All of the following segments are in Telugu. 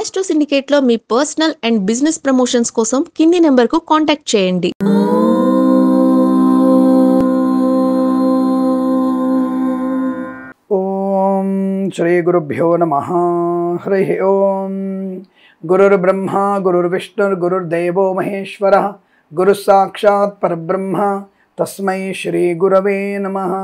ఆస్ట్రో సిండికేట్లో మీ పర్సనల్ అండ్ బిజినెస్ ప్రమోషన్స్ కోసం కింది నెంబర్కు కాంటాక్ట్ చేయండి. ఓం శ్రీ గురుభ్యో నమః. హరి ఓం. గురుర్బ్రహ్మ గురుర్విష్ణుర్ గురుర్దేవో మహేశ్వరః గురు సాక్షాత్ పరబ్రహ్మ తస్మై శ్రీ గురవే నమః.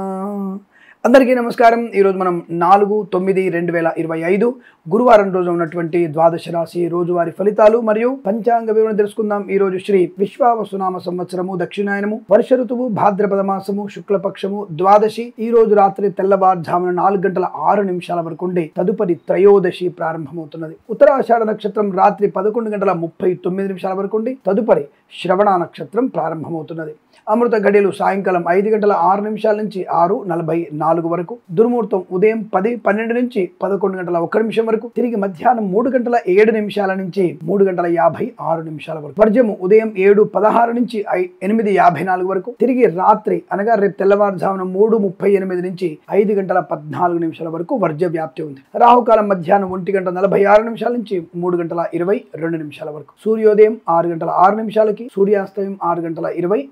అందరికీ నమస్కారం. ఈరోజు మనం 4/9/2025 గురువారం రోజు ఉన్నటువంటి ద్వాదశ రాశి రోజువారి ఫలితాలు మరియు పంచాంగ వివరణ తెలుసుకుందాం. ఈ రోజు శ్రీ విశ్వావసునామ సంవత్సరము దక్షిణాయనము వర్ష ఋతువు భాద్రపద మాసము శుక్లపక్షము ద్వాదశి. ఈ రోజు రాత్రి తెల్లవారుజామున 4:06 వరకు ఉండి తదుపరి త్రయోదశి ప్రారంభమవుతున్నది. ఉత్తరాషాఢ నక్షత్రం రాత్రి 11:39 వరకు ఉండి తదుపరి శ్రవణ నక్షత్రం ప్రారంభమవుతున్నది. అమృత గడియలు సాయంకాలం 5:06 నుంచి 6:44 వరకు. దుర్ముహూర్తం ఉదయం 10:12 నుంచి 11:01 వరకు. తిరిగి మధ్యాహ్నం 3:07 నుంచి 3:56 వరకు. వర్జము ఉదయం 7:16 నుంచి 8:54 వరకు. తిరిగి రాత్రి అనగా రేపు తెల్లవారుజామున 3:38 నుంచి 5:14 వరకు వర్జ వ్యాప్తి ఉంది. రాహుకాలం మధ్యాహ్నం 1:46 నుంచి 3:22 వరకు. సూర్యోదయం 6:06 సూర్యాస్తమయం 6:24.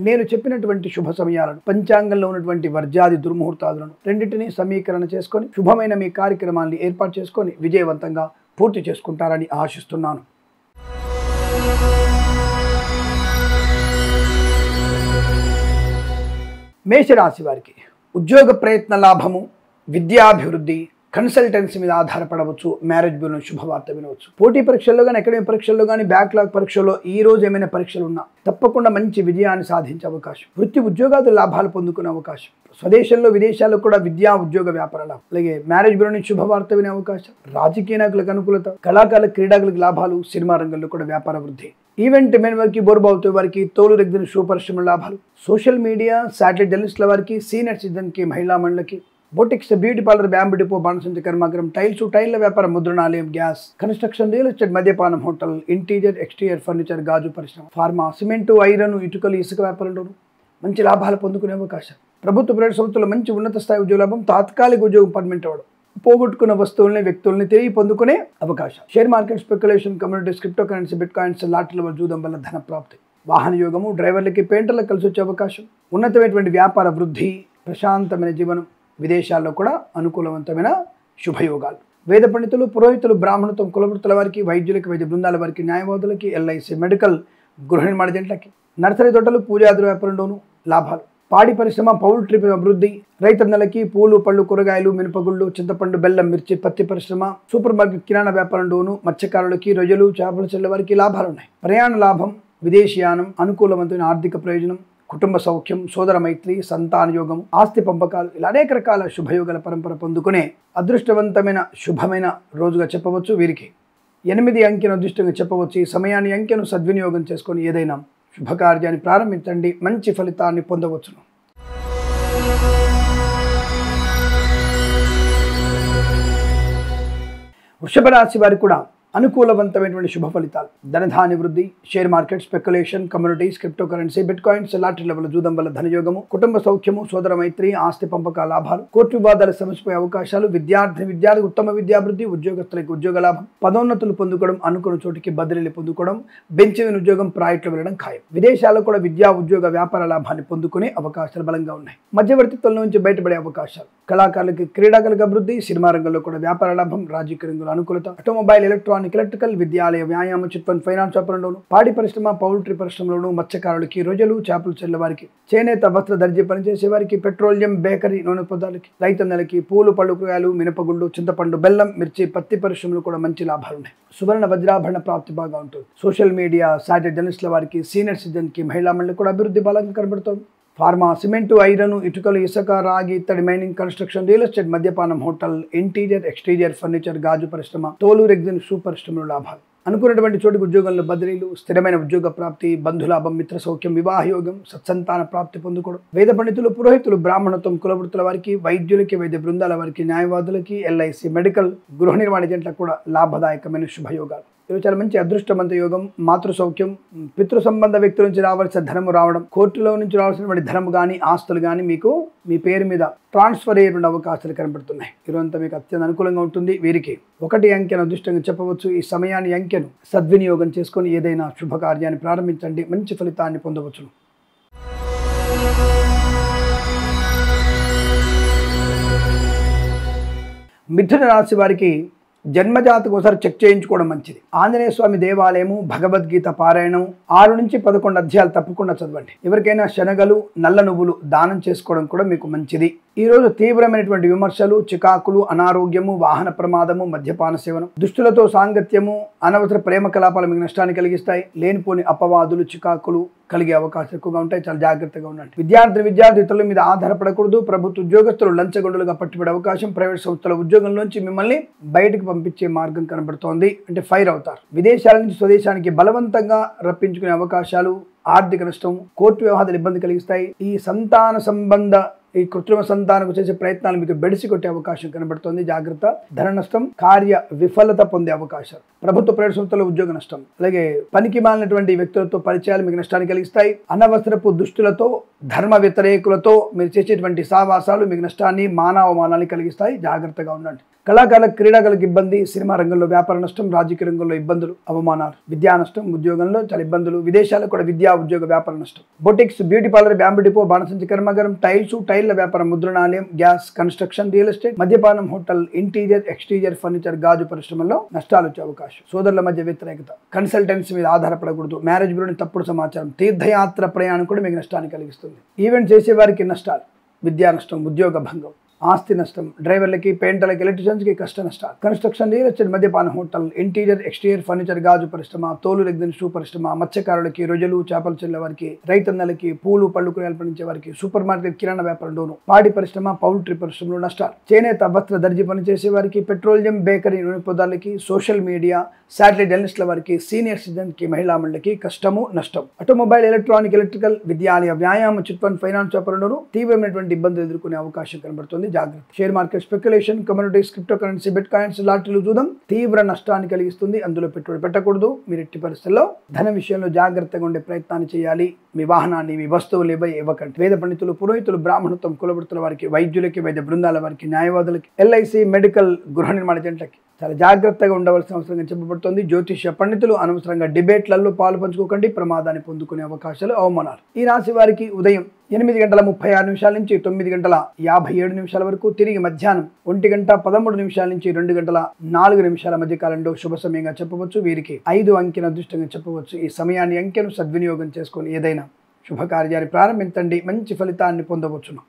నేను చెప్పినటువంటి శుభ సమయాలను పంచాంగంలో ఉన్నటువంటి వర్జాది దుర్ముహూర్తాలను రెండింటినీ సమీకరణ చేసుకొని శుభమైన మీ కార్యక్రమాన్ని ఏర్పాటు చేసుకొని విజయవంతంగా పూర్తి చేసుకుంటారని ఆశిస్తున్నాను. మేషరాశి వారికి ఉద్యోగ ప్రయత్న లాభము, విద్యాభివృద్ధి, కన్సల్టెన్సీ మీద ఆధారపడవచ్చు. మ్యారేజ్ బ్యూరో శుభవార్త వినవచ్చు. పోటీ పరీక్షల్లో కానీ అకాడమిక్ పరీక్షల్లో కానీ బ్యాక్లాగ్ పరీక్షల్లో ఈ రోజు ఏమైనా పరీక్షలు ఉన్నా తప్పకుండా మంచి విజయాన్ని సాధించే అవకాశం, వృత్తి ఉద్యోగాలు లాభాలు పొందుకునే అవకాశం, స్వదేశంలో విదేశాల్లో కూడా విద్యా ఉద్యోగ వ్యాపారాలు, అలాగే మ్యారేజ్ బ్యూరో నుంచి శుభవార్త వినే అవకాశం, రాజకీయ నాయకులకు అనుకూలత, కళాకారుల క్రీడాకులకు లాభాలు, సినిమా రంగంలో కూడా వ్యాపార వృద్ధి, ఈవెంట్ మెన్ వారికి బోర్బావుతో వారికి తోలు రెగ్గిన షూ పరిశ్రమల లాభాలు, సోషల్ మీడియా శాటిలైట్ జర్నలిస్టుల వారికి, సీనియర్ సిటిజన్కి, మహిళా మండలికి, boutiques, beauty parlour, bamboo depot, బాణసంచి కర్మాగారం, టైల్ల వ్యాపారం, ముద్రణాలయం, గ్యాస్, కన్స్ట్రక్షన్, రియల్ ఎస్టేట్, మద్యపానం, హోటల్, ఇంటీరియర్ ఎక్స్టీరియర్ ఫర్నిచర్, గాజు పరిశ్రమ, ఫార్మా, సిమెంటు, ఐరన్, ఇటుకలు, ఇసుక వ్యాపారంలోనూ మంచి లాభాలు పొందుకునే అవకాశం. ప్రభుత్వ ప్రైవేట్ సంస్థలు మంచి ఉన్నత స్థాయి ఉద్యోగ లాభం, తాత్కాలిక ఉద్యోగం పర్మనెంట్ అవ్వడం, పోగొట్టుకున్న వస్తువుల్ని వ్యక్తుల్ని తిరిగి పొందుకునే అవకాశం. Share market, speculation, communities, crypto currency, bit coins, లాటరీల జూదం వల్ల ధన ప్రాప్తి, వాహన యోగము, డ్రైవర్లకి, పెయింటర్లకు కలిసి వచ్చే అవకాశం, ఉన్నతమైనటువంటి వ్యాపార వృద్ధి, ప్రశాంతమైన జీవనం, విదేశాల్లో కూడా అనుకూలవంతమైన శుభయోగాలు. వేద పండితులు, పురోహితులు, బ్రాహ్మణత్వం, కులవృత్తుల వారికి, వైద్యులకి, వైద్య బృందాల వారికి, న్యాయవాదులకి, ఎల్ఐసి, మెడికల్, గృహ నిర్మాణ జంటలకి, నర్సరీ తోటలు, పూజాదుల వ్యాపారంలోనూ లాభాలు, పాడి పరిశ్రమ, పౌల్ట్రీ అభివృద్ధి, రైతన్నలకి పూలు, పళ్ళు, కూరగాయలు, మినపగుళ్ళు, చింతపండు, బెల్లం, మిర్చి, పత్తి పరిశ్రమ, సూపర్ మార్కెట్, కిరాణా వ్యాపారంలోనూ, మత్స్యకారులకి, రొయ్యలు, చేపల చెల్లె వారికి లాభాలు ఉన్నాయి. ప్రయాణ లాభం, విదేశీయానం, అనుకూలవంతమైన ఆర్థిక ప్రయోజనం, కుటుంబ సౌఖ్యం, సోదర మైత్రి, సంతాన యోగం, ఆస్తి పంపకాలు, ఇలా అనేక రకాల శుభయోగాల పరంపర పొందుకునే అదృష్టవంతమైన శుభమైన రోజుగా చెప్పవచ్చు. వీరికి 8 అంకెను అదృష్టంగా చెప్పవచ్చు. ఈ సమయాన్ని అంకెను సద్వినియోగం చేసుకొని ఏదైనా శుభకార్యాన్ని ప్రారంభించండి, మంచి ఫలితాన్ని పొందవచ్చును. వృషభ రాశి వారికి కూడా అనుకూలవంతమైనటువంటి శుభ ఫలితాలు, ధనధాన్య వృద్ధి, share market, speculation, communities, crypto currency, bit coins, lottery level జూదం వల్ల ధనయోగము, కుటుంబ సౌఖ్యము, సోదర మైత్రి, ఆస్తి పంపక లాభాలు, కోర్టు వివాదాల సమస్యపై అవకాశాలు, విద్యార్థి ఉత్తమ విద్యాభివృద్ధి, ఉద్యోగస్తులకి ఉద్యోగ లాభం, పదోన్నతులు పొందుకోవడం, అనుకున్న చోటికి బదిలీలు పొందుకోవడం, బెంచమైన ఉద్యోగం ప్రాజెక్టులు వెళ్ళడం ఖాయం. విదేశాల్లో కూడా విద్యా ఉద్యోగ వ్యాపార లాభాన్ని పొందుకునే అవకాశాలు బలంగా ఉన్నాయి. మధ్యవర్తిత్వం నుంచి బయటపడే అవకాశాలు, కళాకారులకి, క్రీడాకారులకు అభివృద్ధి, సినిమా రంగంలో కూడా వ్యాపార లాభం, రాజకీయ రంగంలో అనుకూలత, ఆటోమొబైల్, ఎలక్ట్రికల్, విద్యాలయ, వ్యాయామ, చిట్ ఫండ్, ఫైనాన్స్ వ్యాపారంలోను, పాడి పరిశ్రమ, పౌల్ట్రీ పరిశ్రమలోను, మత్స్యకారులకి, రొయ్యలు, చేపలు చెల్లె వారికి, చేనేత వస్త్ర దర్జీ పనిచేసే వారికి, పెట్రోలియం, బేకరీ, నూనె పదార్థాలకి, రైతన్నలకి, పూలు, పళ్ళు, కూరగాయలు, మినపగుళ్ళు, చింతపండు, బెల్లం, మిర్చి, పత్తి పరిశ్రమలు కూడా మంచి లాభాలు ఉన్నాయి. సువర్ణ వజ్రాభరణ ప్రాప్తి బాగా ఉంటుంది. సోషల్ మీడియా శాటిలైట్ జర్నలిస్టుల వారికి, సీనియర్ సిటిజన్కి, మహిళా మండలికి కూడా అభివృద్ధి బలంగా కనబడుతుంది. ఫార్మా, సిమెంటు, ఐరన్, ఇటుకలు, ఇసుక, రాగి, ఇత్తడి, మైనింగ్, కన్స్ట్రక్షన్, రియల్ ఎస్టేట్, మద్యపానం, హోటల్, ఇంటీరియర్ ఎక్స్టీరియర్ ఫర్నిచర్, గాజు పరిశ్రమ, తోలు రెగ్జిన్ షూ పరిశ్రమలో లాభాలు, అనుకున్నటువంటి చోటికి ఉద్యోగంలో బదిలీలు, స్థిరమైన ఉద్యోగ ప్రాప్తి, బంధులాభం, మిత్ర సౌఖ్యం, వివాహ యోగం, సత్సంతాన ప్రాప్తి పొందుకోవడం. వేద పండితులు, పురోహితులు, బ్రాహ్మణత్వం, కులవృత్తుల వారికి, వైద్యులకి, వైద్య బృందాల వారికి, న్యాయవాదులకి, ఎల్ఐసి, మెడికల్, గృహ నిర్మాణ జంటలకు కూడా లాభదాయకమైన శుభయోగాలు. ఈరోజు చాలా మంచి అదృష్టవంత యోగం, మాతృ సౌఖ్యం, పితృ సంబంధ వ్యక్తుల నుంచి రావాల్సిన ధనము రావడం, కోర్టులో నుంచి రావాల్సినటువంటి ధనము కానీ ఆస్తులు కానీ మీకు మీ పేరు మీద ట్రాన్స్ఫర్ అయ్యేటువంటి అవకాశాలు కనబడుతున్నాయి. ఈరోజంతా మీకు అత్యంత అనుకూలంగా ఉంటుంది. వీరికి 1 అంకెను అదృష్టంగా చెప్పవచ్చు. ఈ సమయాన్ని అంకెను సద్వినియోగం చేసుకొని ఏదైనా శుభకార్యాన్ని ప్రారంభించండి, మంచి ఫలితాన్ని పొందవచ్చును. మిథున రాశి వారికి జన్మజాతకం ఒకసారి చెక్ చేయించుకోవడం మంచిది. ఆంజనేయ స్వామి దేవాలయము, భగవద్గీత పారాయణం 6 నుంచి 11 అధ్యాయాలు తప్పకుండా చదవండి. ఎవరికైనా శనగలు, నల్ల నువ్వులు దానం చేసుకోవడం కూడా మీకు మంచిది. ఈరోజు తీవ్రమైనటువంటి విమర్శలు, చికాకులు, అనారోగ్యము, వాహన ప్రమాదము, మద్యపాన సేవనం, దుష్టులతో సాంగత్యము, అనవసర ప్రేమ కలాపాలు మీకు నష్టాన్ని కలిగిస్తాయి. లేనిపోని అపవాదులు, చికాకులు కలిగే అవకాశాలు ఎక్కువగా ఉంటాయి. చాలా జాగ్రత్తగా ఉండండి. విద్యార్థి ఇతరుల మీద ఆధారపడకూడదు. ప్రభుత్వ ఉద్యోగస్తులు లంచగొండులుగా పట్టుబడే అవకాశం, ప్రైవేట్ సంస్థల ఉద్యోగంలోంచి మిమ్మల్ని బయటకు పంపించే మార్గం కనబడుతోంది. అంటే ఫైర్ అవుతారు. విదేశాల నుంచి స్వదేశానికి బలవంతంగా రప్పించుకునే అవకాశాలు, ఆర్థిక నష్టం, కోర్టు వ్యవహారాలు ఇబ్బంది కలిగిస్తాయి. ఈ సంతాన సంబంధ ఈ కృత్రిమ సంతానకు చేసే ప్రయత్నాలు మీకు బెడిసి కొట్టే అవకాశం కనబడుతోంది. జాగ్రత్త. ధన నష్టం, కార్య విఫలత పొందే అవకాశాలు, ప్రభుత్వ ప్రైవేట్ సంస్థల ఉద్యోగ నష్టం, అలాగే పనికి మాలినటువంటి వ్యక్తులతో పరిచయాలు మీకు నష్టాన్ని కలిగిస్తాయి. అనవసరపు దుష్టులతో, ధర్మ వ్యతిరేకులతో మీరు చేసేటువంటి సావాసాలు మీకు నష్టాన్ని, మానవమానాన్ని కలిగిస్తాయి. జాగ్రత్తగా ఉండండి. కళాకారులకు, క్రీడాకారులకు ఇబ్బంది, సినిమా రంగంలో వ్యాపార నష్టం, రాజకీయ రంగంలో ఇబ్బందులు, అవమానాలు, విద్యా నష్టం, ఉద్యోగంలో చాలా ఇబ్బందులు, విదేశాలకు కూడా విద్యా ఉద్యోగ వ్యాపార నష్టం, boutiques, beauty parlour, bamboo depot, బాణసంచి కర్మాగారం, టైళ్ల వ్యాపారం, ముద్రణాలయం, గ్యాస్, కన్స్ట్రక్షన్, రియల్ ఎస్టేట్, మద్యపానం, హోటల్, ఇంటీరియర్, ఎక్స్టీరియర్ ఫర్నిచర్, గాజు పరిశ్రమల్లో నష్టాలు వచ్చే అవకాశం. సోదరుల మధ్య వ్యతిరేకత, కన్సల్టెన్సీ మీద ఆధారపడకూడదు, మ్యారేజ్ బ్యూరోని తప్పుడు సమాచారం, తీర్థయాత్ర ప్రయాణం కూడా మీకు నష్టాన్ని కలిగిస్తుంది. ఈవెంట్ చేసే వారికి నష్టాలు, విద్యా నష్టం, ఉద్యోగ భంగం, ఆస్తి నష్టం, డ్రైవర్లకి, పెయింటర్లకి, ఎలక్ట్రీషియన్స్కి కష్ట నష్టాలు, కన్స్ట్రక్షన్, రియల్ ఎస్టేట్, మద్యపాన, హోటల్, ఇంటీరియర్, ఎక్స్టీరియర్ ఫర్నిచర్, గాజు పరిశ్రమ, తోలు రెగ్జిన్ షూ పరిశ్రమ, మత్స్యకారులకి, రొయ్యలు, చేపలు చెల్లె వారికి, రైతన్నలకి, పూలు పళ్ళు కూరగాయలు పండించే వారికి, సూపర్ మార్కెట్, కిరాణా వ్యాపారంలోను, పాడి పరిశ్రమ, పౌల్ట్రీ పరిశ్రమలో నష్టాలు, చేనేత, వస్త్ర, దర్జీ పనిచేసే వారికి, పెట్రోలియం, బేకరీ, నూనె పదార్థాలకి, సోషల్ మీడియా, శాటిలైట్ జర్నలిస్టుల వారికి, సీనియర్ సిటిజన్కి, మహిళా మండలికి కష్టము, నష్టం. ఆటోమొబైల్, ఎలక్ట్రానిక్, ఎలక్ట్రికల్, విద్యాలయ, వ్యాయామ, చిట్ ఫండ్, ఫైనాన్స్ వ్యాపారంలోనూ తీవ్రమైనటువంటి ఇబ్బందులు ఎదుర్కొనే అవకాశం కనబడుతుంది. జాగ్రత్త. Share market, speculation, communities, crypto currency, bit coins, లాటరీలు, జూదం తీవ్ర నష్టాన్ని కలిగిస్తుంది. అందులో పెట్టుబడి పెట్టకూడదు. మీరు ఎట్టి పరిస్థితుల్లో ధన విషయంలో జాగ్రత్తగా ఉండే ప్రయత్నాన్ని చేయాలి. మీ వాహనాన్ని, మీ వస్తువులు ఇవ్వకండి. వేద పండితులు, పురోహితులు, బ్రాహ్మణత్వం, కులవృత్తుల వారికి, వైద్యులకి, వైద్య బృందాల వారికి, న్యాయవాదులకి, ఎల్ఐసి, మెడికల్, గృహ నిర్మాణ జంటలకి చాలా జాగ్రత్తగా ఉండవలసిన అవసరంగా చెప్పబడుతుంది. జ్యోతిష్య పండితులు అనవసరంగా డిబేట్లలో పాలు పంచుకోకండి. ప్రమాదాన్ని పొందుకునే అవకాశాలు, అవమానాలు. ఈ రాశి వారికి ఉదయం 8:36 నుంచి 9:57 వరకు, తిరిగి మధ్యాహ్నం 1:13 నుంచి 2:04 మధ్య కాలంలో శుభ సమయంగా చెప్పవచ్చు. వీరికి 5 అంకెను అదృష్టంగా చెప్పవచ్చు. ఈ సమయాన్ని, అంకెను సద్వినియోగం చేసుకొని ఏదైనా శుభకార్యాన్ని ప్రారంభించండి, మంచి ఫలితాన్ని పొందవచ్చును.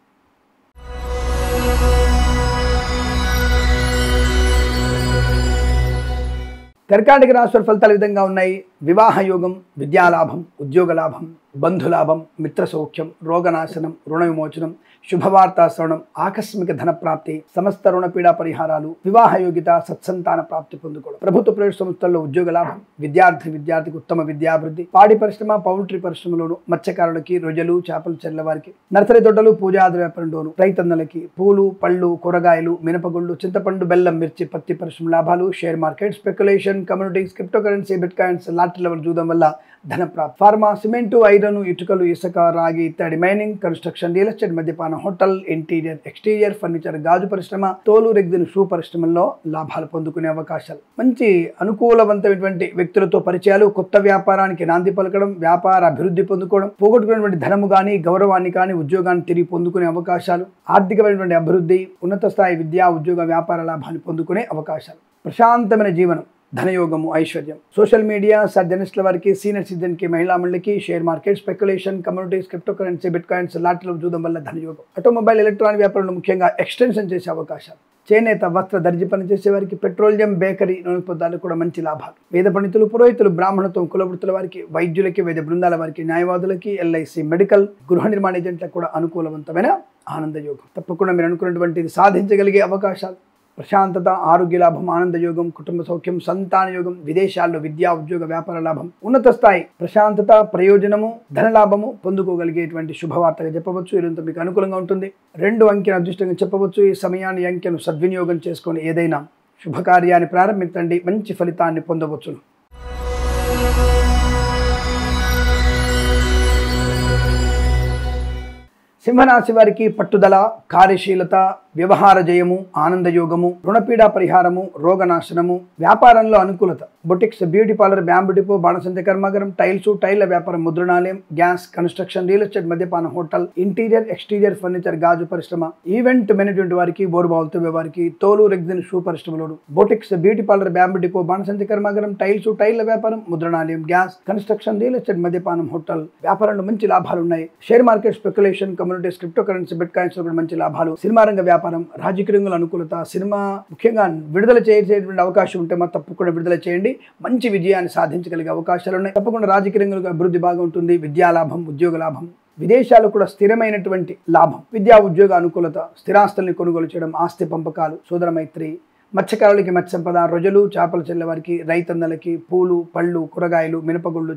కర్కాటక రాశి ఫలితాలు ఈ విధంగా ఉన్నాయి. వివాహ యోగం, విద్యాలాభం, ఉద్యోగ లాభం, బంధులాభం, మిత్ర సౌఖ్యం, రోగనాశనం, రుణ విమోచనం, శుభవార్తా శ్రవణం, ఆకస్మిక ధన ప్రాప్తి, సమస్త రుణపీడా పరిహారాలు, వివాహ యోగ్యత, సత్సంతాన ప్రాప్తి పొందుకోవడం, ప్రభుత్వ ప్రైవేట్ సంస్థల్లో ఉద్యోగ లాభం, విద్యార్థికి ఉత్తమ విద్యాభివృద్ధి, పాడి పరిశ్రమ, పౌల్ట్రీ పరిశ్రమలోను, మత్స్యకారులకి, రొయ్యలు, చేపలు చెర్ల వారికి, నర్సరీ తోటలు, పూజాది వ్యాపారంలోను, రైతన్నలకి, పూలు పళ్ళు కూరగాయలు, మినపగుళ్ళు, చింతపండు, బెల్లం, మిర్చి, పత్తి పరిశ్రమ లాభాలు, share market, speculation, communities, crypto currency, bit coins, lottery level జూదం వల్ల ధన ప్రాప్తి, ఫార్మా, సిమెంటు, ఐరన్, ఇటుకలు, ఇసుక, రాగి ఇత్యాది, మైనింగ్, కన్స్ట్రక్షన్, రియల్ ఎస్టేట్, మద్యపాన, హోటల్, ఇంటీరియర్, ఎక్స్టీరియర్ ఫర్నిచర్, గాజు పరిశ్రమ, తోలు రెగ్జిన్ షూ పరిశ్రమల్లో లాభాలు పొందుకునే అవకాశాలు, మంచి అనుకూలవంతమైనటువంటి వ్యక్తులతో పరిచయాలు, కొత్త వ్యాపారానికి నాంది పలకడం, వ్యాపార అభివృద్ధి పొందుకోవడం, పోగొట్టుకున్నటువంటి ధనము కానీ, గౌరవాన్ని కానీ, ఉద్యోగాన్ని తిరిగి పొందుకునే అవకాశాలు, ఆర్థికమైనటువంటి అభివృద్ధి, ఉన్నత స్థాయి విద్యా, ఉద్యోగ, వ్యాపార లాభాన్ని పొందుకునే అవకాశాలు, ప్రశాంతమైన జీవనం, ధనయోగము, ఐశ్వర్యం, సోషల్ మీడియా, జర్నలిస్టుల వారికి, సీనియర్ సిటిజన్కి, మహిళా మండలికి, share market, speculation, communities, crypto currency, bit coins, లాటరీలు జూదం వల్ల ధనయోగం, ఆటోమొబైల్, ఎలక్ట్రానిక్ వ్యాపారంలో ముఖ్యంగా ఎక్స్టెన్షన్ చేసే అవకాశాలు, చేనేత, వస్త్ర, దర్జీ పని చేసే వారికి, పెట్రోలియం, బేకరీ, నూనె పదార్థాలు కూడా మంచి లాభాలు, వేద పండితులు, పురోహితులు, బ్రాహ్మణత్వం, కులవృత్తుల వారికి, వైద్యులకి, వైద్య బృందాల వారికి, న్యాయవాదులకి, ఎల్ఐసి, మెడికల్, గృహ నిర్మాణ ఏజెంట్లకు కూడా అనుకూలవంతమైన ఆనందయోగం. తప్పకుండా మీరు అనుకున్నటువంటిది సాధించగలిగే అవకాశాలు, ప్రశాంతత, ఆరోగ్య లాభం, ఆనందయోగం, కుటుంబ సౌఖ్యం, సంతాన యోగం, విదేశాల్లో విద్యా, ఉద్యోగ, వ్యాపార లాభం, ఉన్నత స్థాయి, ప్రశాంతత, ప్రయోజనము, ధనలాభము పొందుకోగలిగేటువంటి శుభవార్తగా చెప్పవచ్చు. ఇదంతా మీకు అనుకూలంగా ఉంటుంది. 2 అంకెను అదృష్టంగా చెప్పవచ్చు. ఈ సమయాన్ని, అంకెను సద్వినియోగం చేసుకొని ఏదైనా శుభకార్యాన్ని ప్రారంభించండి, మంచి ఫలితాన్ని పొందవచ్చును. సింహరాశి వారికి పట్టుదల, కార్యశీలత, వ్యవహార జయము, ఆనందయోగము, రుణపీడా పరిహారము, రోగనాశనము, వ్యాపారంలో అనుకూలత, boutiques, beauty parlour, bamboo depot, బాణసంచ కర్మాగారం, టైళ్ల వ్యాపారం, ముద్రణాలయం, గ్యాస్, కన్స్ట్రక్షన్, రియల్ ఎస్టేట్, మద్యపాన, హోటల్, ఇంటీరియర్, ఎక్స్టీరియర్ ఫర్నిచర్, గాజు పరిశ్రమ, ఈవెంట్ మేనేజ్మెంట్ వారికి, బోరుబావులతో వారికి, తోలు రెగ్జిన్ షూ పరిశ్రమలోను, boutiques, beauty parlour, bamboo depot, బాణసంచ కర్మాగారం, టైళ్ల వ్యాపారం, ముద్రణాలయం, గ్యాస్, కన్స్ట్రక్షన్, రియల్ ఎస్టేట్, మద్యపానం, హోటల్ వ్యాపారంలో మంచి లాభాలు ఉన్నాయి. Share market, speculation, communities, crypto currency, bit coins లో కూడా మంచి లాభాలు. సినిమా రంగ వ్యాపారం, రాజకీయ రంగుల అనుకూలత, సినిమా ముఖ్యంగా విడుదల చేసేటువంటి అవకాశం ఉంటే మాత్రం తప్పకుండా విడుదల చేయండి. మంచి విజయాన్ని సాధించగలిగే అవకాశాలు ఉన్నాయి. తప్పకుండా రాజకీయ రంగంలో అభివృద్ధి బాగా ఉంటుంది. విద్యా లాభం, ఉద్యోగ లాభం, విదేశాలు కూడా స్థిరమైనటువంటి లాభం, విద్యా ఉద్యోగ అనుకూలత, స్థిరాస్తుల్ని కొనుగోలు చేయడం, ఆస్తి పంపకాలు, సోదర మైత్రి, మత్స్యకారులకి మత్స్య సంపద, రొయ్యలు, చేపలు చెల్లె వారికి, రైతన్నలకి పూలు, పళ్ళు, కూరగాయలు, మినపగుళ్ళు,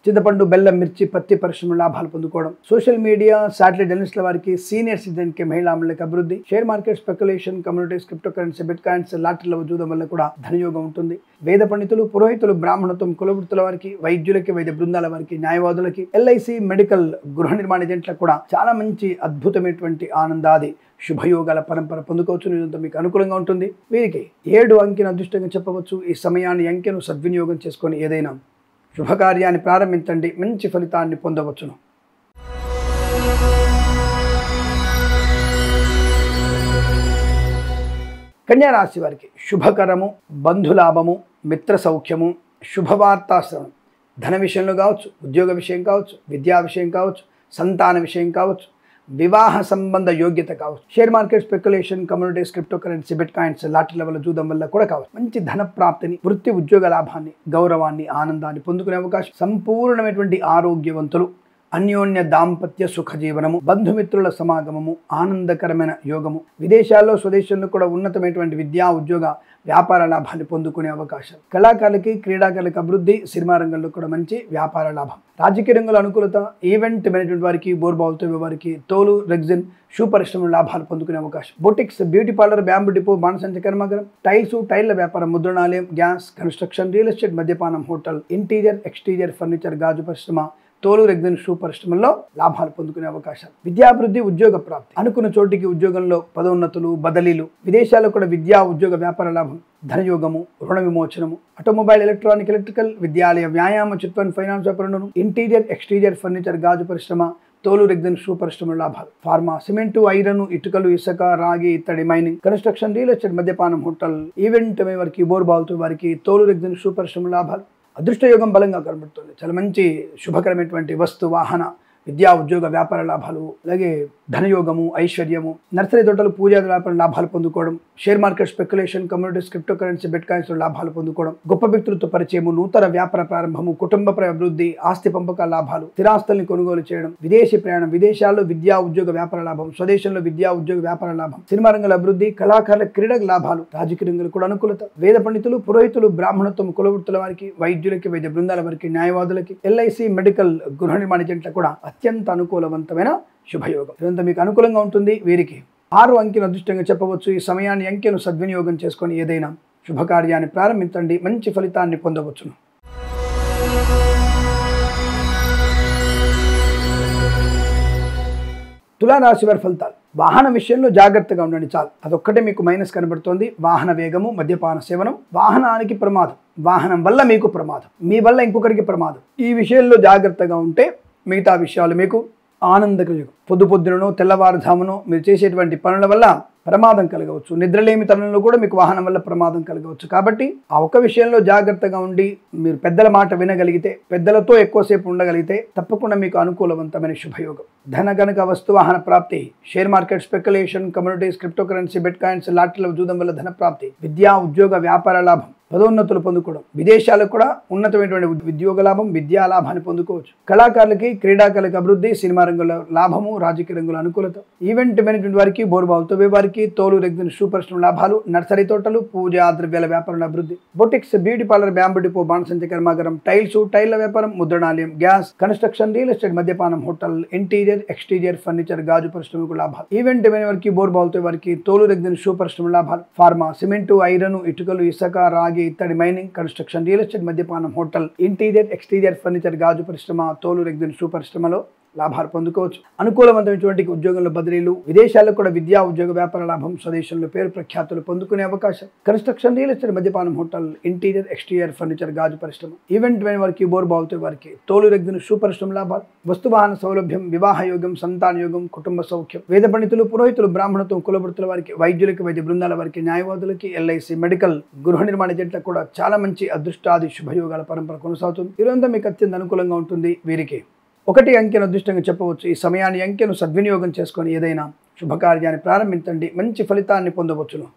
చింతపండు, బెల్లం, మిర్చి, పత్తి పరిశ్రమ లాభాలు పొందుకోవడం, సోషల్ మీడియా, శాటిలైట్ జర్నలిస్టుల వారికి, సీనియర్ సిటిజన్కి, మహిళామణులకి అభివృద్ధి, share market, speculation, communities, crypto currency, bit coins, లాటరీల వజూదం వల్ల కూడా ధనయోగం ఉంటుంది. వేద పండితులు, పురోహితులు, బ్రాహ్మణత్వం, కులవృత్తుల వారికి, వైద్యులకి, వైద్య బృందాల వారికి, న్యాయవాదులకి, ఎల్ఐసి, మెడికల్, గృహ నిర్మాణ ఏజెంట్లకు కూడా చాలా మంచి అద్భుతమైనటువంటి ఆనందాది శుభయోగాల పరంపర పొందుకోవచ్చు. ఇదంతా మీకు అనుకూలంగా ఉంటుంది. వీరికి 7 అంకెను అదృష్టంగా చెప్పవచ్చు. ఈ సమయాన్ని, అంకెను సద్వినియోగం చేసుకొని ఏదైనా శుభకార్యాన్ని ప్రారంభించండి, మంచి ఫలితాన్ని పొందవచ్చును. కన్యా రాశి వారికి శుభకరము, బంధులాభము, మిత్ర సౌఖ్యము, శుభవార్తాశ్రవణం, ధన విషయంలో కావచ్చు, ఉద్యోగ విషయం కావచ్చు, విద్యా విషయం కావచ్చు, సంతాన విషయం కావచ్చు, వివాహ సంబంధ యోగ్యత కావచ్చు, share market, speculation, communities, crypto currency, bit coins, లాటరీల వల్ల జూదం వల్ల కూడా కావచ్చు. మంచి ధన ప్రాప్తిని, వృత్తి ఉద్యోగ లాభాన్ని, గౌరవాన్ని, ఆనందాన్ని పొందుకునే అవకాశం. సంపూర్ణమైనటువంటి ఆరోగ్యవంతులు, అన్యోన్య దాంపత్య సుఖ జీవనము, బంధుమిత్రుల సమాగమము, ఆనందకరమైన యోగము, విదేశాల్లో స్వదేశంలో కూడా ఉన్నతమైనటువంటి విద్యా ఉద్యోగ వ్యాపార లాభాన్ని పొందుకునే అవకాశం. కళాకారులకి, క్రీడాకారులకు అభివృద్ధి, సినిమా రంగంలో కూడా మంచి వ్యాపార లాభం. రాజకీయ రంగంలో అనుకూలత, ఈవెంట్ మేనేజ్మెంట్ వారికి, బోర్బావులతో వారికి, తోలు రెగ్జిన్ షూ పరిశ్రమ లాభాలు పొందుకునే అవకాశం. Boutiques, beauty parlour, bamboo depot, బాణసంచ కర్మాగారం, టైళ్ల వ్యాపారం, ముద్రణాలయం, గ్యాస్, కన్స్ట్రక్షన్, రియల్ ఎస్టేట్, మద్యపానం, హోటల్, ఇంటీరియర్, ఎక్స్టీరియర్ ఫర్నిచర్, గాజు పరిశ్రమ, తోలు రెగ్జిన్ షూ పరిశ్రమల్లో లాభాలు పొందుకునే అవకాశాలు. విద్యాభివృద్ధి, ఉద్యోగ ప్రాప్తి, అనుకున్న చోటికి ఉద్యోగంలో పదోన్నతులు, బదిలీలు, విదేశాల్లో కూడా విద్యా ఉద్యోగ వ్యాపార లాభం, ధనయోగము, రుణ విమోచనము, ఆటోమొబైల్, ఎలక్ట్రానిక్, ఎలక్ట్రికల్, విద్యాలయ, వ్యాయామ, చిట్ ఫండ్, ఫైనాన్స్ వ్యాపారంలోను, ఇంటీరియర్, ఎక్స్టీరియర్ ఫర్నిచర్, గాజు పరిశ్రమ, తోలు రెగ్జిన్ షూ పరిశ్రమ లాభాలు. ఫార్మా, సిమెంటు, ఐరన్, ఇటుకలు, ఇసుక, రాగి, ఇత్తడి, మైనింగ్, కన్స్ట్రక్షన్, రియల్ ఎస్టేట్, మద్యపానం, హోటల్, ఈవెంట్ వారికి, బోర్బావులతో వారికి, తోలు రెగ్జిన్ షూ పరిశ్రమ లాభాలు. అదృష్టయోగం బలంగా కనబడుతుంది. చాలా మంచి శుభకరమైనటువంటి వస్తు, వాహన, విద్యా ఉద్యోగ వ్యాపార లాభాలు, అలాగే ధనయోగము, ఐశ్వర్యము, నర్సరీ తోటలు, పూజాది వ్యాపార లాభాలు పొందుకోవడం, share market, speculation, communities, crypto currency, bit coins లాభాలు పొందుకోవడం, గొప్ప వ్యక్తులతో పరిచయము, నూతన వ్యాపార ప్రారంభము, కుటుంబ అభివృద్ధి, ఆస్తి పంపకాల లాభాలు, స్థిరాస్తుల్ని కొనుగోలు చేయడం, విదేశీ ప్రయాణం, విదేశాల్లో విద్యా ఉద్యోగ వ్యాపార లాభం, స్వదేశంలో విద్యా ఉద్యోగ వ్యాపార లాభం, సినిమా రంగంలో అభివృద్ధి, కళాకారుల, క్రీడల లాభాలు, రాజకీయ రంగంలో కూడా అనుకూలత, వేద పండితులు, పురోహితులు, బ్రాహ్మణత్వం, కులవృత్తుల వారికి, వైద్యులకి, వైద్య బృందాల వారికి, న్యాయవాదులకి, ఎల్ఐసి, మెడికల్, గృహ నిర్మాణ ఏజెంట్లకు కూడా అత్యంత అనుకూలవంతమైన శుభయోగం. ఇదంతా మీకు అనుకూలంగా ఉంటుంది. వీరికి 6 అంకెను అదృష్టంగా చెప్పవచ్చు. ఈ సమయాన్ని, అంకెను సద్వినియోగం చేసుకొని ఏదైనా శుభకార్యాన్ని ప్రారంభించండి, మంచి ఫలితాన్ని పొందవచ్చును. తులారాశి వారి ఫలితాలు. వాహన విషయంలో జాగ్రత్తగా ఉండండి చాలు. అదొక్కటే మీకు మైనస్ కనబడుతోంది. వాహన వేగము, మద్యపాన సేవనం, వాహనానికి ప్రమాదం, వాహనం వల్ల మీకు ప్రమాదం, మీ వల్ల ఇంకొకరికి ప్రమాదం. ఈ విషయంలో జాగ్రత్తగా ఉంటే మిగతా విషయాలు మీకు ఆనందకరం. పొద్దునో తెల్లవారుజామునో మీరు చేసేటువంటి పనుల వల్ల ప్రమాదం కలగవచ్చు. నిద్రలేమి తరుణంలో కూడా మీకు వాహనం వల్ల ప్రమాదం కలగవచ్చు. కాబట్టి ఆ ఒక్క విషయంలో జాగ్రత్తగా ఉండి మీరు పెద్దల మాట వినగలిగితే, పెద్దలతో ఎక్కువసేపు ఉండగలిగితే తప్పకుండా మీకు అనుకూలవంతమైన శుభయోగం. ధన గనక వస్తు వాహన ప్రాప్తి, share market, speculation, communities, crypto currency, bit coins, లాటరీల జూదం వల్ల ధన ప్రాప్తి, విద్యా ఉద్యోగ వ్యాపార లాభం, పదోన్నతులు పొందుకోవడం, విదేశాలకు కూడా ఉన్నతమైనటువంటి ఉద్యోగ లాభం, విద్యా లాభాన్ని పొందుకోవచ్చు. కళాకారులకి, క్రీడాకారులకు అభివృద్ధి, సినిమా రంగంలో లాభము, రాజకీయ రంగంలో అనుకూలత, ఈవెంట్ మేనేజ్మెంట్ వారికి, బోర్బావులతో వారికి, తోలు రెగ్జిన్ షూ పరిశ్రమ లాభాలు, నర్సరీ తోటలు, పూజా ద్రవ్యాల వ్యాపారం అభివృద్ధి, boutiques, beauty parlour, bamboo depot, బాణసంచ కర్మాగారం, టైళ్ల వ్యాపారం, ముద్రణాలయం, గ్యాస్, కన్స్ట్రక్షన్, రియల్ ఎస్టేట్, మద్యపానం, హోటల్, ఇంటీరియర్, ఎక్స్టీరియర్ ఫర్నిచర్, గాజు పరిశ్రమకు లాభాలు, ఈవెంట్ మేనేజ్మెంట్ వారికి, బోర్బావులతో వారికి, తోలు రెగ్జిన్ షూ పరిశ్రమ లాభాలు, ఫార్మా, సిమెంటు, ఐరన్, ఇటుకలు, ఇసుక, రాగి, ఇత్తడి, మైనింగ్, కన్స్ట్రక్షన్, రియల్ ఎస్టేట్, మద్యపానం, హోటల్, ఇంటీరియర్, ఎక్స్టీరియర్ ఫర్నిచర్, గాజు పరిశ్రమ, తోలు రెగ్జిన్ షూ పరిశ్రమలో లాభాలు పొందుకోవచ్చు. అనుకూలవంతమైనటువంటి ఉద్యోగంలో బదిలీలు, విదేశాల్లో కూడా విద్యా ఉద్యోగ వ్యాపార లాభం, స్వదేశంలో పేరు ప్రఖ్యాతులు పొందుకునే అవకాశం. కన్స్ట్రక్షన్, రియల్ ఎస్టేట్, మద్యపానం, హోటల్, ఇంటీరియర్ ఎక్స్టీరియర్ ఫర్నిచర్, గాజు పరిశ్రమ, ఈవెంట్ వెన్ వారికి, బోర్ బావుతో వారికి, తోలు రెగ్గిన షూ పరిశ్రమ లాభాలు, వస్తువాహన సౌలభ్యం, వివాహ యోగం, సంతాన యోగం, కుటుంబ సౌఖ్యం, వేద పండితులు, పురోహితులు, బ్రాహ్మణత్వం, కులవృత్తుల వారికి, వైద్యులకి, వైద్య బృందాల వారికి, న్యాయవాదులకి, ఎల్ఐసి, మెడికల్, గృహ నిర్మాణ జట్లకు కూడా చాలా మంచి అదృష్టాది శుభయోగాల పరంపర కొనసాగుతుంది. ఈరోజు మీకు అత్యంత అనుకూలంగా ఉంటుంది. వీరికి 1 అంకెను అదృష్టంగా చెప్పవచ్చు. ఈ సమయాన్ని అంకెను సద్వినియోగం చేసుకొని ఏదైనా శుభకార్యాన్ని ప్రారంభించండి, మంచి ఫలితాన్ని పొందవచ్చును.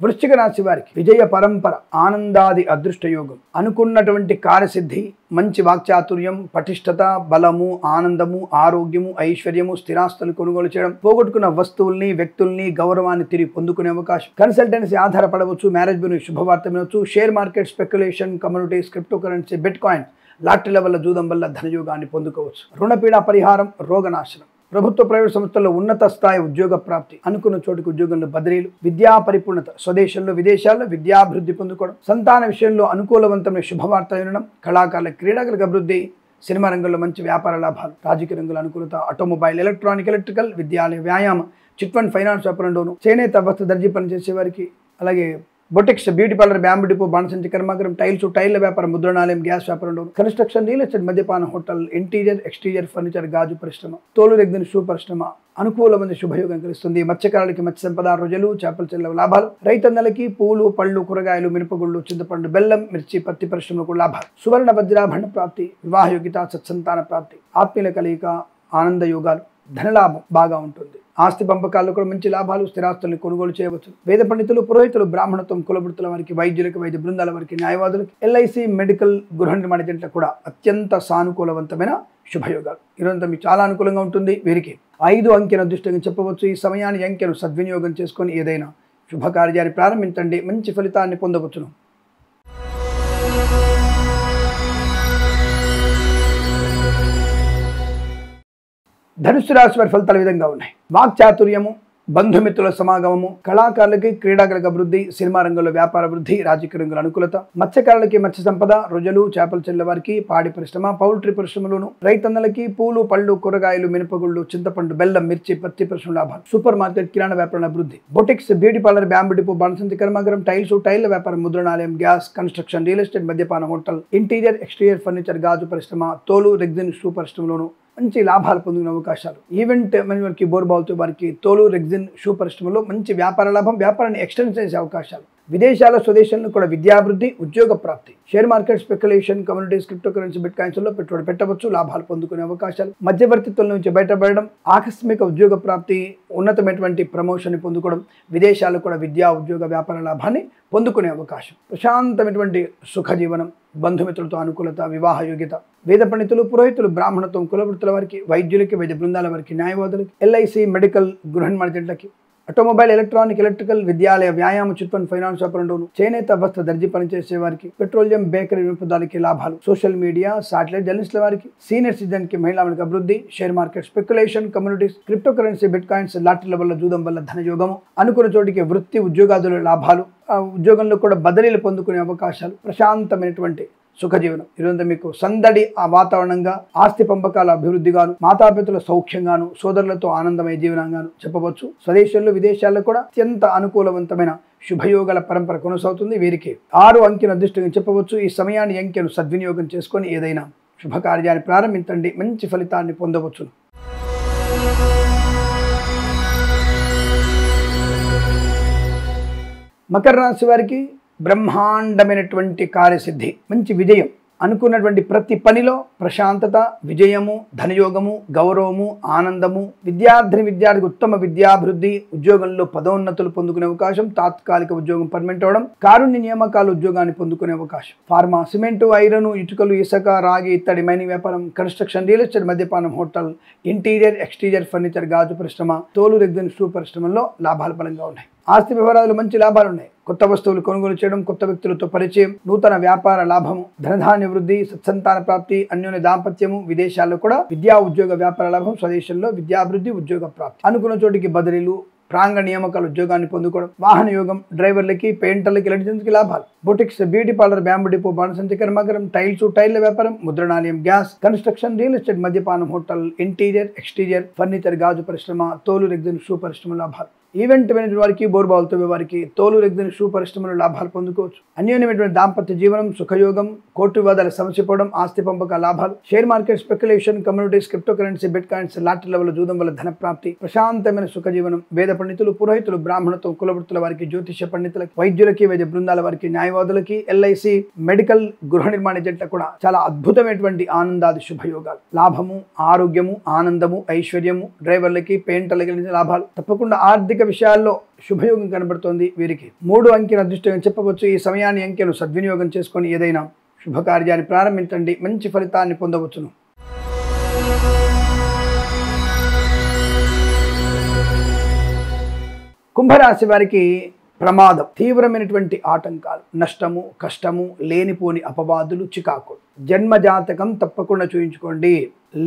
వృశ్చిక రాశి వారికి విజయ పరంపర, ఆనందాది అదృష్ట యోగం, అనుకున్నటువంటి కార్యసిద్ధి, మంచి వాక్చాతుర్యం, పటిష్టత, బలము, ఆనందము, ఆరోగ్యము, ఐశ్వర్యము, స్థిరాస్తులు కొనుగోలు చేయడం, పోగొట్టుకున్న వస్తువుల్ని, వ్యక్తుల్ని, గౌరవాన్ని తిరిగి పొందుకునే అవకాశం. కన్సల్టెన్సీ ఆధారపడవచ్చు, మ్యారేజ్ బ్యూరో శుభవార్త వినవచ్చు, share market, speculation, communities, crypto currency, bit coin, లాటరీల వల్ల, జూదం వల్ల ధనయోగాన్ని పొందుకోవచ్చు. రుణపీడ పరిహారం, రోగనాశనం, ప్రభుత్వ ప్రైవేట్ సంస్థల్లో ఉన్నత స్థాయి ఉద్యోగ ప్రాప్తి, అనుకున్న చోటుకు ఉద్యోగంలో బదిలీలు, విద్యా పరిపూర్ణత, స్వదేశంలో విదేశాల్లో విద్యాభివృద్ధి పొందుకోవడం, సంతాన విషయంలో అనుకూలవంతమైన శుభవార్త వినడం, కళాకారుల, క్రీడాకులకు అభివృద్ధి, సినిమా రంగంలో మంచి వ్యాపార లాభాలు, రాజకీయ రంగంలో అనుకూలత, ఆటోమొబైల్, ఎలక్ట్రానిక్, ఎలక్ట్రికల్, విద్యాలయ, వ్యాయామ, చిట్ ఫండ్, ఫైనాన్స్ వ్యాపారంలోను, చేనేత, వస్త్ర దర్జీ పనిచేసే వారికి, అలాగే boutiques, beauty parlour, bamboo depot, బాణసంచి కర్మాగారం, టైల్ల వ్యాపారం, ముద్రణాలయం, గ్యాస్ వ్యాపారంలో, కన్స్ట్రక్షన్, రియల్ ఎస్టేట్, మద్యపాన, హోటల్, ఇంటీరియర్ ఎక్స్టీరియర్ ఫర్నిచర్, గాజు పరిశ్రమ, తోలు రెగ్గిన షూ పరిశ్రమ అనుకూలమైన శుభయోగం కలుస్తుంది. మత్స్యకారులకి మత్స్య సంపద, రొయ్యలు, చేపల చెల్లెల లాభాలు, రైతన్నలకి పూలు, పళ్ళు, కూరగాయలు, మినపగుళ్ళు, చింతపండు, బెల్లం, మిర్చి, పత్తి పరిశ్రమలకు లాభాలు, సువర్ణ వజ్రాభరణ ప్రాప్తి, వివాహ యోగ్యత, సత్సంతాన ప్రాప్తి, ఆత్మీయుల కలయిక, ఆనంద యోగాలు, ధనలాభం బాగా ఉంటుంది. ఆస్తి పంపకాల్లో కూడా మంచి లాభాలు, స్థిరాస్తుల్ని కొనుగోలు చేయవచ్చు. వేద పండితులు, పురోహితులు, బ్రాహ్మణత్వం, కులవృత్తుల వారికి, వైద్యులకు, వైద్య బృందాల వారికి, న్యాయవాదులకి, ఎల్ఐసి, మెడికల్, గృహ నిర్మాణ జట్లకు కూడా అత్యంత సానుకూలవంతమైన శుభయోగాలు. ఈరోజు మీకు చాలా అనుకూలంగా ఉంటుంది. వీరికి 5 అంకెను అదృష్టంగా చెప్పవచ్చు. ఈ సమయాన్ని అంకెను సద్వినియోగం చేసుకొని ఏదైనా శుభకార్యాన్ని ప్రారంభించండి, మంచి ఫలితాన్ని పొందవచ్చును. ధనుస్సు రాశి వారి ఫలితాలు విధంగా ఉన్నాయి. వాక్చాతుర్యము, బంధుమిత్రుల సమాగమము, కళాకారులకి, క్రీడాకులకు అభివృద్ధి, సినిమా రంగంలో వ్యాపార వృద్ధి, రాజకీయ రంగంలో అనుకూలత, మత్స్యకారులకి మత్స్య సంపద, రొయ్యలు, చేపల చెల్లెల వారికి, పాడి పరిశ్రమ, పౌల్ట్రీ పరిశ్రమలోను, రైతన్నలకి పూలు, పళ్ళు, కూరగాయలు, మినపగుళ్ళు, చింతపండు, బెల్లం, మిర్చి, పత్తి పరిశ్రమ లాభాలు, సూపర్ మార్కెట్, కిరాణా వ్యాపారం అభివృద్ధి, boutiques, beauty parlour, bamboo depot, బాణసంచి కర్మాగారం, టైల్ల వ్యాపారం, ముద్రణాలయం, గ్యాస్, కన్స్ట్రక్షన్, రియల్ ఎస్టేట్, మద్యపాన, హోటల్, ఇంటీరియర్ ఎక్స్టీరియర్ ఫర్నిచర్, గాజు పరిశ్రమ, తోలు రెగ్జిన్ షూ పరిశ్రమలోను మంచి లాభాలు పొందుకునే అవకాశాలు. ఈవెంట్ వారికి, బోర్ బావుతో వారికి, తోలు రెగ్జిన్ షూ పరిశ్రమలో మంచి వ్యాపార లాభం, వ్యాపారాన్ని ఎక్స్టెండ్ చేసే అవకాశాలు. విదేశాల, స్వదేశంలో కూడా విద్యాభివృద్ధి, ఉద్యోగ ప్రాప్తి, share market, speculation, communities, crypto currency, bit coins లో పెట్టుబడి పెట్టవచ్చు, లాభాలు పొందుకునే అవకాశాలు. మధ్యవర్తిత్వం నుంచి బయటపడడం, ఆకస్మిక ఉద్యోగ ప్రాప్తి, ఉన్నతమైనటువంటి ప్రమోషన్ పొందుకోవడం, విదేశాల్లో కూడా విద్యా, ఉద్యోగ, వ్యాపార లాభాన్ని పొందుకునే అవకాశం. ప్రశాంతమైనటువంటి సుఖజీవనం, బంధుమిత్రులతో అనుకూలత, వివాహ యోగ్యత, వేద పండితులు, పురోహితులు, బ్రాహ్మణత్వం, కులవృత్తుల వారికి, వైద్యులకి, వైద్య బృందాల వారికి, న్యాయవాదులకి, ఎల్ఐసి, మెడికల్, గృహ నిర్మాణ జట్లకి, ఆటోమొబైల్, ఎలక్ట్రానిక్, ఎలక్ట్రికల్, విద్యాలయ, వ్యాయామ, చిట్ ఫండ్, ఫైనాన్స్ వ్యాపారంలోను, చేనేత, వస్త్ర దర్జీ పనిచేసే వారికి, పెట్రోలియం, బేకరీ వినోదాలకి లాభాలు, సోషల్ మీడియా, సాటిలైట్ జర్నలిస్టుల వారికి, సీనియర్ సిటిజన్కి, మహిళలకు అభివృద్ధి, share market, speculation, communities, crypto currency, bit coins, లాటరీల వల్ల, జూదం వల్ల ధనయోగము, అనుకున్న చోటికి వృత్తి, ఉద్యోగాదుల లాభాలు, ఉద్యోగంలో కూడా బదిలీలు పొందుకునే అవకాశాలు, ప్రశాంతమైనటువంటి సుఖజీవనం. ఈరోజు మీకు సందడి ఆ వాతావరణంగా, ఆస్తి పంపకాల అభివృద్ధిగాను, మాతాపితల సౌఖ్యంగాను, సోదరులతో ఆనందమయ జీవనంగాను చెప్పవచ్చు. స్వదేశంలో, విదేశాల్లో కూడా అత్యంత అనుకూలవంతమైన శుభయోగాల పరంపర కొనసాగుతుంది. వీరికి 6 అంకెను అదృష్టంగా చెప్పవచ్చు. ఈ సమయాన్ని అంకెను సద్వినియోగం చేసుకొని ఏదైనా శుభకార్యాన్ని ప్రారంభించండి, మంచి ఫలితాన్ని పొందవచ్చు. మకర రాశి వారికి బ్రహ్మాండమైనటువంటి కార్యసిద్ధి, మంచి విజయం, అనుకున్నటువంటి ప్రతి పనిలో ప్రశాంతత, విజయము, ధనయోగము, గౌరవము, ఆనందము, విద్యార్థికి ఉత్తమ విద్యాభివృద్ధి, ఉద్యోగంలో పదోన్నతులు పొందుకునే అవకాశం, తాత్కాలిక ఉద్యోగం పర్మనెంట్ అవడం, కారుణ్య నియామకాలు ఉద్యోగాన్ని పొందుకునే అవకాశం. ఫార్మా, సిమెంటు, ఐరన్, ఇటుకలు, ఇసుక, రాగి, ఇత్తడి, మైనింగ్ వ్యాపారం, కన్స్ట్రక్షన్, రియల్ ఎస్టేట్, మద్యపానం, హోటల్, ఇంటీరియర్ ఎక్స్టీరియర్ ఫర్నిచర్, గాజు పరిశ్రమ, తోలు రెగ్జిన్ షూ పరిశ్రమల్లో లాభాలు బలంగా ఉన్నాయి. ఆస్తి వ్యవహారాలు మంచి లాభాలు ఉన్నాయి. కొత్త వస్తువులు కొనుగోలు చేయడం, కొత్త వ్యక్తులతో పరిచయం, నూతన వ్యాపార లాభము, ధనధాన్య వృద్ధి, సత్సంతాన ప్రాప్తి, అన్యోన్య దాంపత్యము, విదేశాల్లో కూడా విద్యా, ఉద్యోగ, వ్యాపార లాభం, స్వదేశంలో విద్యాభివృద్ధి, ఉద్యోగ ప్రాప్తి, అనుకున్న చోటికి బదిలీలు, ప్రాంగణ నియామకాల ఉద్యోగాన్ని పొందుకోవడం, వాహన యోగం, డ్రైవర్లకి, పెయింటర్లకి, ఎలక్ట్రీషియన్స్కి లాభాలు, boutiques, beauty parlour, bamboo depot, బాణసంచి కర్మాగారం, టైల్స్, టైర్ల వ్యాపారం, ముద్రణాలయం, గ్యాస్, కన్స్ట్రక్షన్, రియల్ ఎస్టేట్, మద్యపానం, హోటల్, ఇంటీరియర్, ఎక్స్టీరియర్, ఫర్నిచర్, గాజు పరిశ్రమ, తోలు రెగ్జిన్ షూ పరిశ్రమ లాభాలు. ఈవెంట్ మేనేజర్ వారికి, బోర్బాల్ తవ్వే వారికి తోలు రెగ్జిన్ షూ పరిశ్రమలో లాభాలు పొందుకోవచ్చు. అన్యోన్యమైనటువంటి దాంపత్య జీవనం, సుఖయోగం, కోర్టు వివాదాల సమస్య పోవడం, ఆస్తి పంపక లాభాలు, share market speculation, communities, crypto currency, bit coins, lottery level జూదం వల్ల ధన ప్రాప్తి, ప్రశాంతమైన సుఖజీవనం, వేద పండితులు, పురోహితులు, బ్రాహ్మణత్వం, కులవృత్తుల వారికి, జ్యోతిష్య పండితులకి, వైద్యులకి, వైద్య బృందాల వారికి, న్యాయవాదులకి, ఎల్ఐసి, మెడికల్, గృహ నిర్మాణ జట్లకు కూడా చాలా అద్భుతమైనటువంటి ఆనందాది శుభయోగాలు. లాభము, ఆరోగ్యము, ఆనందము, ఐశ్వర్యము, డ్రైవర్లకి, పెయింటర్లకి లాభాలు. తప్పకుండా ఆర్థిక విషయాల్లో శుభయోగం కనబడుతోంది. వీరికి 3 అంకెను అదృష్టంగా చెప్పవచ్చు. ఈ సమయాన్ని అంకెను సద్వినియోగం చేసుకొని ఏదైనా శుభకార్యాన్ని ప్రారంభించండి, మంచి ఫలితాన్ని పొందవచ్చును. కుంభరాశి వారికి ప్రమాదం, తీవ్రమైనటువంటి ఆటంకాలు, నష్టము, కష్టము, లేనిపోని అపవాదులు, చికాకులు. జన్మజాతకం తప్పకుండా చూయించుకోండి.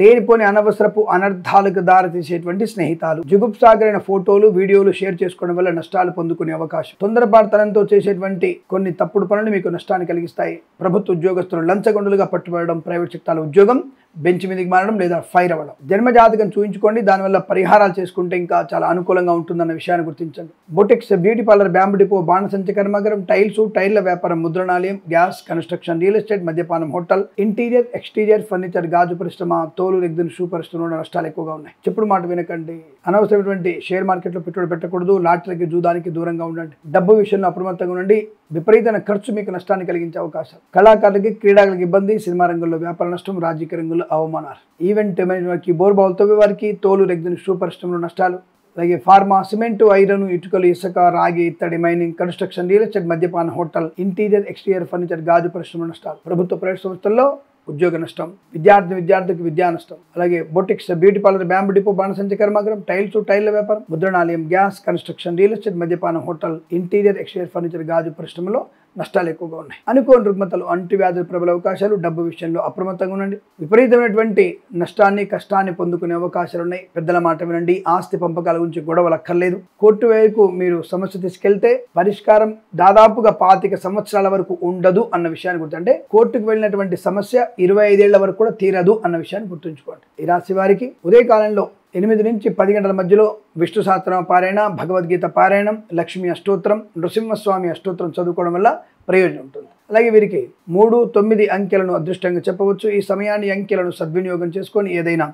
లేనిపోని అనవసరపు అనర్థాలకు దారితీసేటువంటి స్నేహితాలు, జుగుప్సాగరైన ఫోటోలు, వీడియోలు షేర్ చేసుకోవడం వల్ల నష్టాలు పొందుకునే అవకాశం, తొందరపాటుతనంతో చేసేటువంటి కొన్ని తప్పుడు పనులు మీకు నష్టాన్ని కలిగిస్తాయి. ప్రభుత్వ ఉద్యోగస్తులు లంచగొండులుగా పట్టుబడడం, ప్రైవేట్ సెక్టార్ల ఉద్యోగం బెంచ్ మీదకి మారడం లేదా ఫైర్ అవ్వడం. జన్మజాతకం చూయించుకోండి, దానివల్ల పరిహారాలు చేసుకుంటే ఇంకా చాలా అనుకూలంగా ఉంటుందన్న విషయాన్ని గుర్తించండి. Boutiques, beauty parlour, bamboo depot, బాణసంచి కర్మాగారం, టైల్స్, టైర్ల వ్యాపారం, ముద్రణాలయం, గ్యాస్, కన్స్ట్రక్షన్, రియల్ ఎస్టేట్, మద్యపానం, హోటల్, ఇంటీరియర్, ఎక్స్టీరియర్, ఫర్నిచర్, గాజు పరిశ్రమ, తోలు రెగ్జిన్ షూ పరిశ్రమలో నష్టాలు ఎక్కువగా ఉన్నాయి. చెప్పుడు మాట వినకండి. అనవసరమైనటువంటి షేర్ మార్కెట్లో పెట్టుబడి పెట్టకూడదు. లాటరీకి, జూదానికి దూరంగా ఉండండి. డబ్బు విషయంలో అప్రమత్తంగా ఉండండి. విపరీతమైన ఖర్చు మీకు నష్టాన్ని కలిగించే అవకాశం. కళాకారులకి, క్రీడాలకు ఇబ్బంది, సినిమా రంగంలో వ్యాపార నష్టం, రాజకీయ రంగంలో అవమానాలు. ఈవెంట్ మేనేజ్మెంట్కి, బోర్బాల్ తవ్వే వారికి తోలు రెగ్జిన్ షూ పరిశ్రమలో నష్టాలు. అలాగే ఫార్మా, సిమెంటు, ఐరన్, ఇటుకలు, ఇసుక, రాగి, ఇత్తడి, మైనింగ్, కన్స్ట్రక్షన్, రియల్ ఎస్టేట్, మద్యపాన, హోటల్, ఇంటీరియర్, ఎక్స్టీరియర్, ఫర్నిచర్, గాజు పరిశ్రమ నష్టాలు. ప్రభుత్వ ప్రైవేట్ సంస్థల్లో ఉద్యోగ నష్టం, విద్యార్థికి విద్యా నష్టం. అలాగే boutiques, beauty parlour, bamboo depot, బాణసంచి కర్మాగారం, టైల్స్, టైర్ల వ్యాపారం, ముద్రణాలయం, గ్యాస్, కన్స్ట్రక్షన్, రియల్ ఎస్టేట్, మద్యపానం, హోటల్, ఇంటీరియర్, ఎక్స్టీరియర్, ఫర్నిచర్, గాజు పరిశ్రమలో నష్టాలు ఎక్కువగా ఉన్నాయి. అనుకోని రుగ్మతలు, అంటువ్యాధులు ప్రబల అవకాశాలు. డబ్బు విషయంలో అప్రమత్తంగా ఉండండి. విపరీతమైనటువంటి నష్టాన్ని, కష్టాన్ని పొందుకునే అవకాశాలు ఉన్నాయి. పెద్దల మాట వినండి. ఆస్తి పంపకాల గురించి గొడవలు అక్కర్లేదు. కోర్టు వైపు మీరు సమస్య తీసుకెళ్తే పరిష్కారం దాదాపుగా 25 సంవత్సరాల వరకు ఉండదు అన్న విషయాన్ని గుర్తుంటే, కోర్టుకు వెళ్ళినటువంటి సమస్య 25 ఏళ్ల వరకు కూడా తీరదు అన్న విషయాన్ని గుర్తుంచుకోండి. ఈ రాశి వారికి ఉదయకాలంలో 8 నుంచి 10 గంటల మధ్యలో విష్ణు సహస్రనామ పారాయణ, భగవద్గీత పారాయణం, లక్ష్మీ అష్టోత్తరం, నృసింహస్వామి అష్టోత్తరం చదువుకోవడం వల్ల ప్రయోజనం ఉంటుంది. అలాగే వీరికి 3, 9 అంకెలను అదృష్టంగా చెప్పవచ్చు. ఈ సమయాన్ని, అంకెలను సద్వినియోగం చేసుకొని ఏదైనా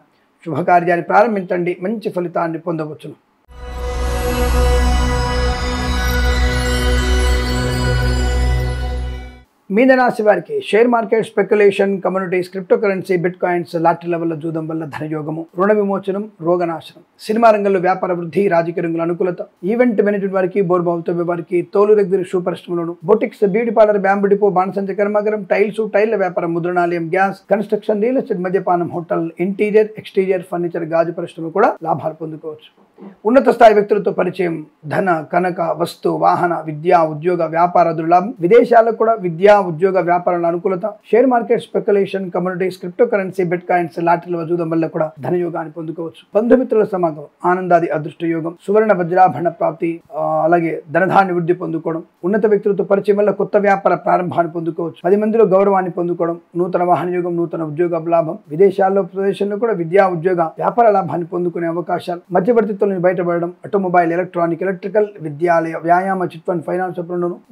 శుభకార్యాన్ని ప్రారంభించండి, మంచి ఫలితాన్ని పొందవచ్చును. మీనరాశి వారికి share market, speculation, communities, crypto currency, bit coins, lottery level జూదం వల్ల ధనయోగము, రుణ విమోచనం, రోగనాశనం, సినిమా రంగంలో వ్యాపార వృద్ధి, రాజకీయ రంగంలో అనుకూలత. ఈవెంట్ మేనేజ్మెంట్ వారికి, బోర్బాల్ తవ్వే వారికి తోలు రెగ్జిన్ షూ పరిశ్రమలోను, boutiques, beauty parlour, bamboo depot, బాణసంచి కర్మాగారం, టైల్స్, టైర్ల వ్యాపారం, ముద్రణాలయం, గ్యాస్, కన్స్ట్రక్షన్, రియల్ ఎస్టేట్, మద్యపానం, హోటల్, ఇంటీరియర్, ఎక్స్టీరియర్, ఫర్నిచర్, గాజు పరిశ్రమ కూడా లాభాలు పొందుకోవచ్చు. ఉన్నత స్థాయి వ్యక్తులతో పరిచయం, ధన, కనక, వస్తు, వాహన, విద్యా, ఉద్యోగ, వ్యాపారాదుల లాభం. విదేశాలకు కూడా విద్యా, ఉద్యోగ, వ్యాపారాల అనుకూలత. Share market, speculation, communities, crypto currency, bit coins, లాటరీల జూదం వల్ల కూడా ధనయోగాన్ని పొందుకోవచ్చు. బంధుమిత్రుల సమాగమం, ఆనందాది అదృష్ట యోగం, సువర్ణ వజ్రాభరణ ప్రాప్తి, అలాగే ధనధాన్య వృద్ధి పొందుకోవడం. ఉన్నత వ్యక్తులతో పరిచయం వల్ల కొత్త వ్యాపార ప్రారంభాన్ని పొందుకోవచ్చు. 10 మందిలో గౌరవాన్ని పొందుకోవడం, నూతన వాహన యోగం, నూతన ఉద్యోగ లాభం. విదేశాల్లో, ప్రదేశంలో కూడా విద్యా, ఉద్యోగ, వ్యాపార లాభాన్ని పొందుకునే అవకాశాలు. మధ్యవర్తిత్వం బయటపడడం. ఆటోమొబైల్, ఎలక్ట్రానిక్, ఎలక్ట్రికల్, విద్యాలయ, వ్యాయామ, chit fund, finance,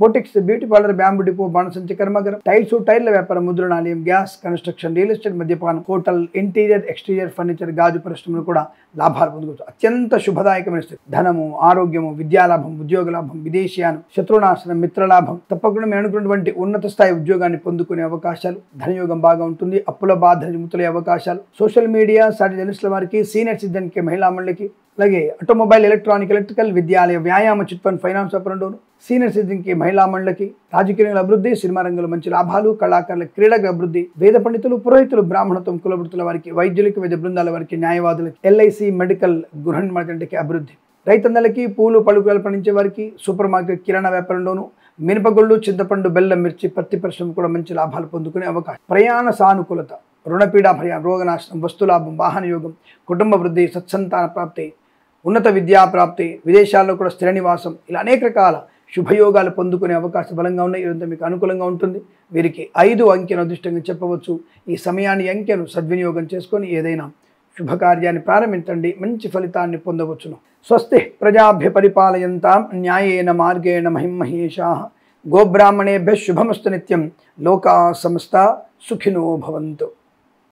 boutiques, beauty parlour, bamboo depot, బాణసంచి కర్మాగారం, టైల్స్, టైర్ల వ్యాపారం, ముద్రణాలయం, గ్యాస్, కన్స్ట్రక్షన్, రియల్ ఎస్టేట్, మద్యపానం, హోటల్, ఇంటీరియర్, ఎక్స్టీరియర్, ఫర్నిచర్, గాజు పరిశ్రమలు కూడా లాభాలు పొందుకోవచ్చు. అత్యంత శుభదాయకమైన స్థితి. ధనము, ఆరోగ్యము, విద్యాలాభం, ఉద్యోగ లాభం, విదేశీయానం, శత్రునాశనం, మిత్రలాభం. తప్పకుండా మీరు అనుకున్నటువంటి ఉన్నత స్థాయి ఉద్యోగాన్ని పొందుకునే అవకాశాలు. ధనయోగం బాగా ఉంటుంది. అప్పుల బాధ విముక్తులయ్యే అవకాశాలు. సోషల్ మీడియా, సాటి జర్నలిస్టుల వారికి, సీనియర్ సిటిజన్కి, మహిళా మండలికి, అలాగే ఆటోమొబైల్, ఎలక్ట్రానిక్, ఎలక్ట్రికల్, విద్యాలయ, వ్యాయామ, చిట్ ఫండ్, ఫైనాన్స్, సీనియర్ సిటిజన్కి, మహిళా మండలికి, రాజకీయ రంగంలో అభివృద్ధి, సినిమా రంగంలో మంచి లాభాలు, కళాకారుల, క్రీడల అభివృద్ధి, వేద పండితులు, పురోహితులు, బ్రాహ్మణత్వం, కులవృత్తుల వారికి, వైద్యులకి, వైద్య బృందాల వారికి, న్యాయవాదులకి, ఎల్ఐసి, మెడికల్, గృహ నిర్మాణ అభివృద్ధి. రైతన్నలకి, పూలు, పలుకులు పండించే వారికి, సూపర్ మార్కెట్, కిరాణా వ్యాపారంలోను, మినపగుళ్ళు, చింతపండు, బెల్లం, మిర్చి, పత్తి పరిశ్రమ కూడా మంచి లాభాలు పొందుకునే అవకాశం. ప్రయాణ సానుకూలత, రుణపీడ భయం, రోగనాశనం, వస్తులాభం, వాహన యోగం, కుటుంబ వృద్ధి, సత్సంతాన ప్రాప్తి, ఉన్నత విద్యాప్రాప్తి, విదేశాల్లో కూడా స్థిర నివాసం, ఇలా అనేక రకాల శుభయోగాలు పొందుకునే అవకాశం బలంగా ఉన్నాయి. ఇదంతా మీకు అనుకూలంగా ఉంటుంది. వీరికి 5 అంకెను అదృష్టంగా చెప్పవచ్చు. ఈ సమయాన్ని అంకెను సద్వినియోగం చేసుకొని ఏదైనా శుభకార్యాన్ని ప్రారంభించండి, మంచి ఫలితాన్ని పొందవచ్చును. స్వస్తి ప్రజాభ్య పరిపాలయంతాం న్యాయేన మార్గేణ మహిమహేషాః. గోబ్రాహ్మణేభ్యః శుభమస్తు నిత్యం. లోకా సమస్తా సుఖినో భవంతు.